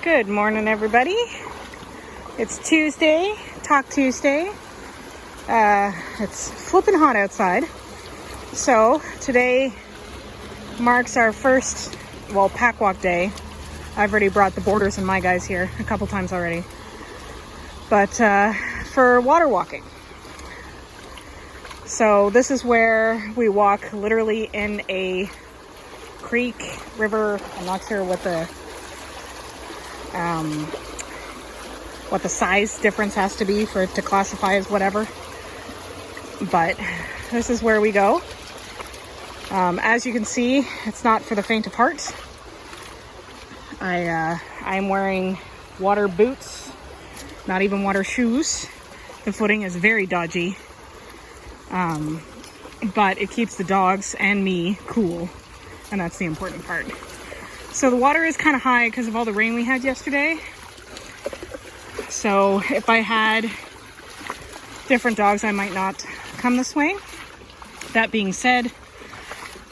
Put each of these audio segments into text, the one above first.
Good morning, everybody. It's Tuesday, Talk Tuesday. It's flipping hot outside. So today marks our first, pack walk day. I've already brought the boarders and my guys here a couple times already. But for water walking. So this is where we walk literally in a creek, river. I'm not sure what the size difference has to be for it to classify as whatever. But this is where we go. As you can see, it's not for the faint of heart. I'm wearing water boots, not even water shoes. The footing is very dodgy. But it keeps the dogs and me cool. And that's the important part. So the water is kind of high because of all the rain we had yesterday. So if I had different dogs, I might not come this way. That being said,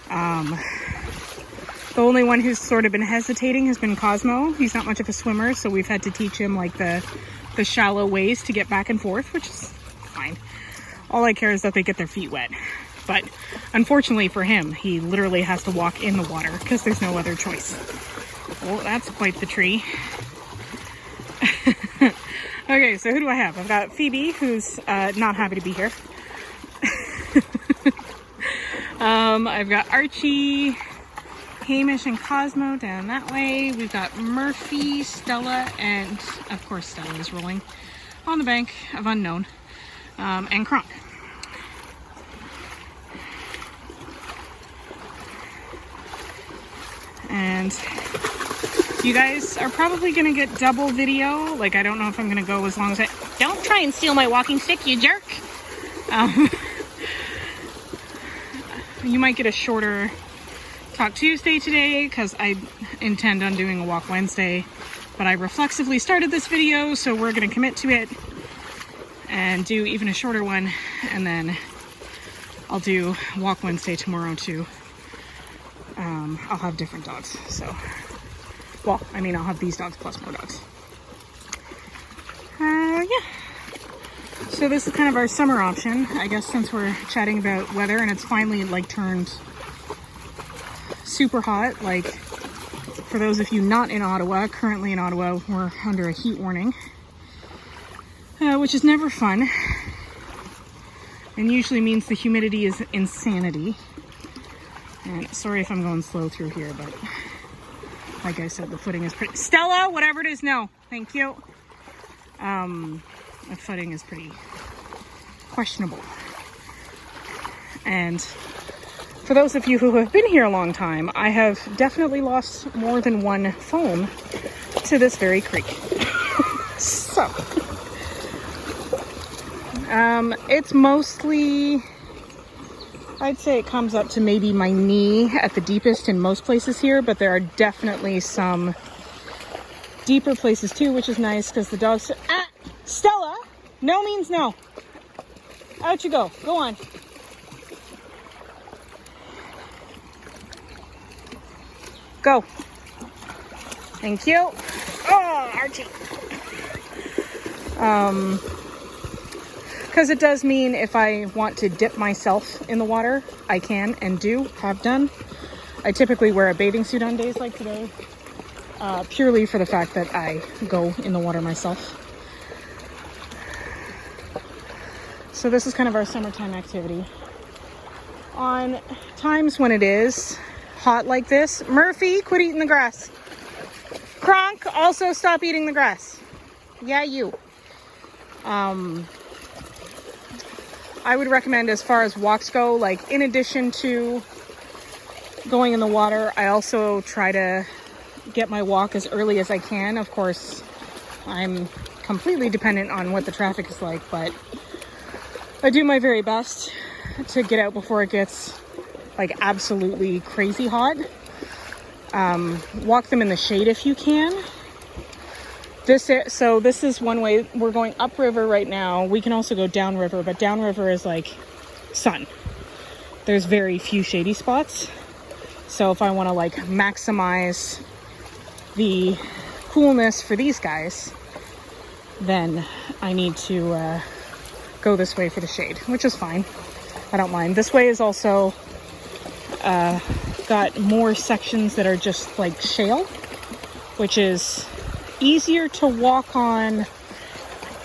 the only one who's sort of been hesitating has been Cosmo. He's not much of a swimmer, so we've had to teach him like the shallow ways to get back and forth, which is fine. All I care is that they get their feet wet. But unfortunately for him, he literally has to walk in the water because there's no other choice. Well, that's quite the tree. Okay, so who do I have? I've got Phoebe, who's not happy to be here. I've got Archie, Hamish, and Cosmo down that way. We've got Murphy, Stella, and of course Stella is rolling on the bank of unknown, and Kronk. And you guys are probably gonna get double video. Like, I don't know if I'm gonna go as long as don't try and steal my walking stick, you jerk. You might get a shorter Talk Tuesday today because I intend on doing a walk Wednesday, but I reflexively started this video, so we're gonna commit to it and do even a shorter one, and then I'll do walk Wednesday tomorrow too. I'll have different dogs, so, I'll have these dogs plus more dogs. Yeah. So this is kind of our summer option, I guess, since we're chatting about weather and it's finally like turned super hot. Like, for those of you not in Ottawa, currently in Ottawa, we're under a heat warning, which is never fun, and usually means the humidity is insanity. And sorry if I'm going slow through here, but like I said, the footing is pretty... Stella, whatever it is, no. Thank you. The footing is pretty questionable. And for those of you who have been here a long time, I have definitely lost more than one phone to this very creek. So, it's mostly... I'd say it comes up to maybe my knee at the deepest in most places here, but there are definitely some deeper places too, which is nice because the dogs... Ah! Stella! No means no. Out you go. Go on. Go. Thank you. Oh, Archie. Because it does mean if I want to dip myself in the water, I can and have done. I typically wear a bathing suit on days like today, purely for the fact that I go in the water myself. So this is kind of our summertime activity. On times when it is hot like this, Murphy, quit eating the grass. Kronk, also stop eating the grass. Yeah, you. I would recommend, as far as walks go, like, in addition to going in the water, I also try to get my walk as early as I can. Of course, I'm completely dependent on what the traffic is like, but I do my very best to get out before it gets, like, absolutely crazy hot. Walk them in the shade if you can. So this is one way. We're going upriver right now. We can also go downriver, but downriver is like sun. There's very few shady spots. So if I want to like maximize the coolness for these guys, then I need to go this way for the shade, which is fine. I don't mind. This way is also got more sections that are just like shale, which is easier to walk on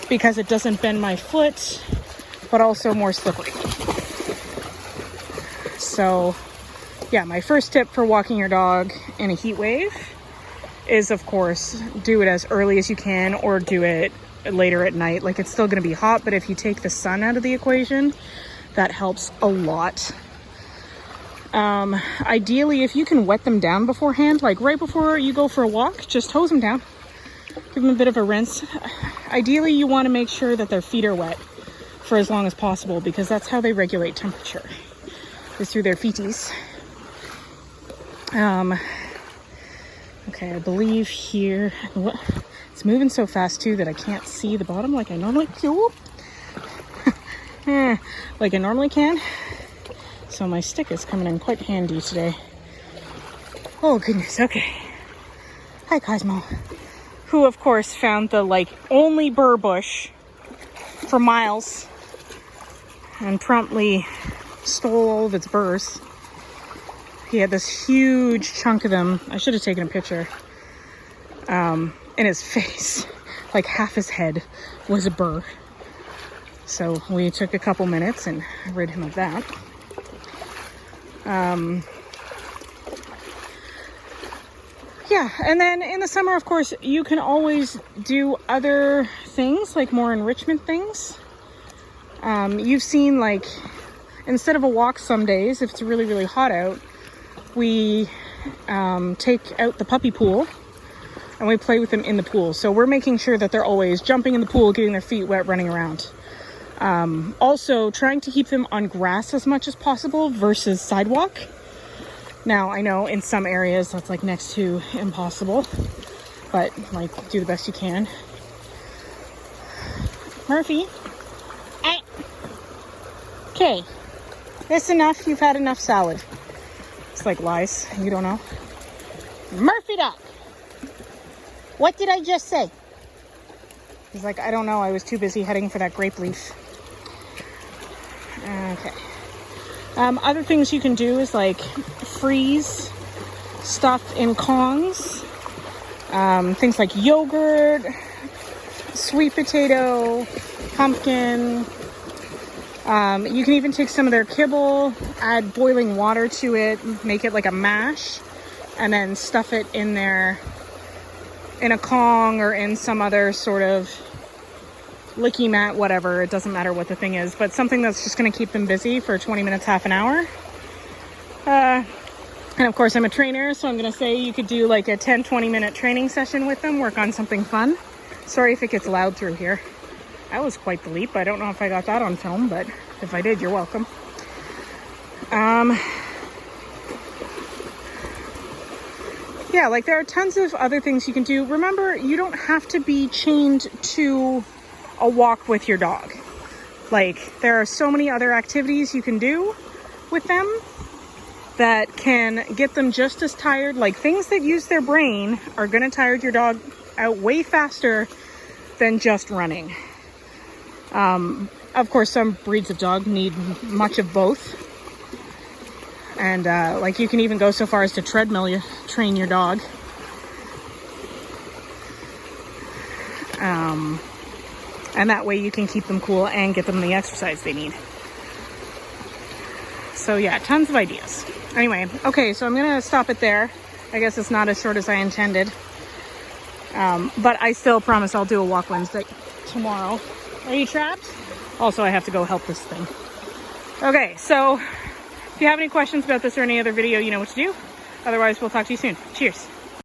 because it doesn't bend my foot, but also more slippery. So yeah, my first tip for walking your dog in a heat wave is, of course, do it as early as you can or do it later at night. Like, it's still going to be hot, but if you take the sun out of the equation, that helps a lot. Ideally, if you can wet them down beforehand, like right before you go for a walk, just hose them down, give them a bit of a rinse. Ideally, you want to make sure that their feet are wet for as long as possible, because that's how they regulate temperature, is through their feeties. Okay, I believe here, it's moving so fast too that I can't see the bottom like I normally do. Like I normally can. So my stick is coming in quite handy today. Oh goodness, okay. Hi Cosmo. Who of course found the like only burr bush for miles and promptly stole all of its burrs. He had this huge chunk of them. I should have taken a picture. In his face. Like half his head was a burr. So we took a couple minutes and rid him of that. Yeah, and then in the summer, of course, you can always do other things, like more enrichment things. You've seen, like, instead of a walk some days, if it's really, really hot out, we take out the puppy pool and we play with them in the pool. So we're making sure that they're always jumping in the pool, getting their feet wet, running around. Also trying to keep them on grass as much as possible versus sidewalk. Now, I know in some areas that's like next to impossible, but like do the best you can. Murphy. Okay. That's enough. You've had enough salad. It's like lies. You don't know. Murphy duck. What did I just say? He's like, I don't know. I was too busy heading for that grape leaf. Okay. Other things you can do is like freeze stuff in Kongs. Things like yogurt, sweet potato, pumpkin. You can even take some of their kibble, add boiling water to it, make it like a mash, and then stuff it in there in a Kong or in some other sort of licky mat, whatever. It doesn't matter what the thing is, but something that's just going to keep them busy for 20 minutes, half an hour. And of course I'm a trainer, so I'm going to say you could do like a 10-20 minute training session with them, work on something fun. Sorry if it gets loud through here. That was quite the leap. I don't know if I got that on film, but if I did, you're welcome. Yeah, like there are tons of other things you can do. Remember, you don't have to be chained to a walk with your dog. Like, there are so many other activities you can do with them that can get them just as tired. Like, things that use their brain are going to tire your dog out way faster than just running. Of course, some breeds of dog need much of both. And like you can even go so far as to treadmill train your dog. And that way you can keep them cool and get them the exercise they need. So yeah, tons of ideas. Anyway, okay, so I'm going to stop it there. I guess it's not as short as I intended. But I still promise I'll do a walk Wednesday tomorrow. Are you trapped? Also, I have to go help this thing. Okay, so if you have any questions about this or any other video, you know what to do. Otherwise, we'll talk to you soon. Cheers.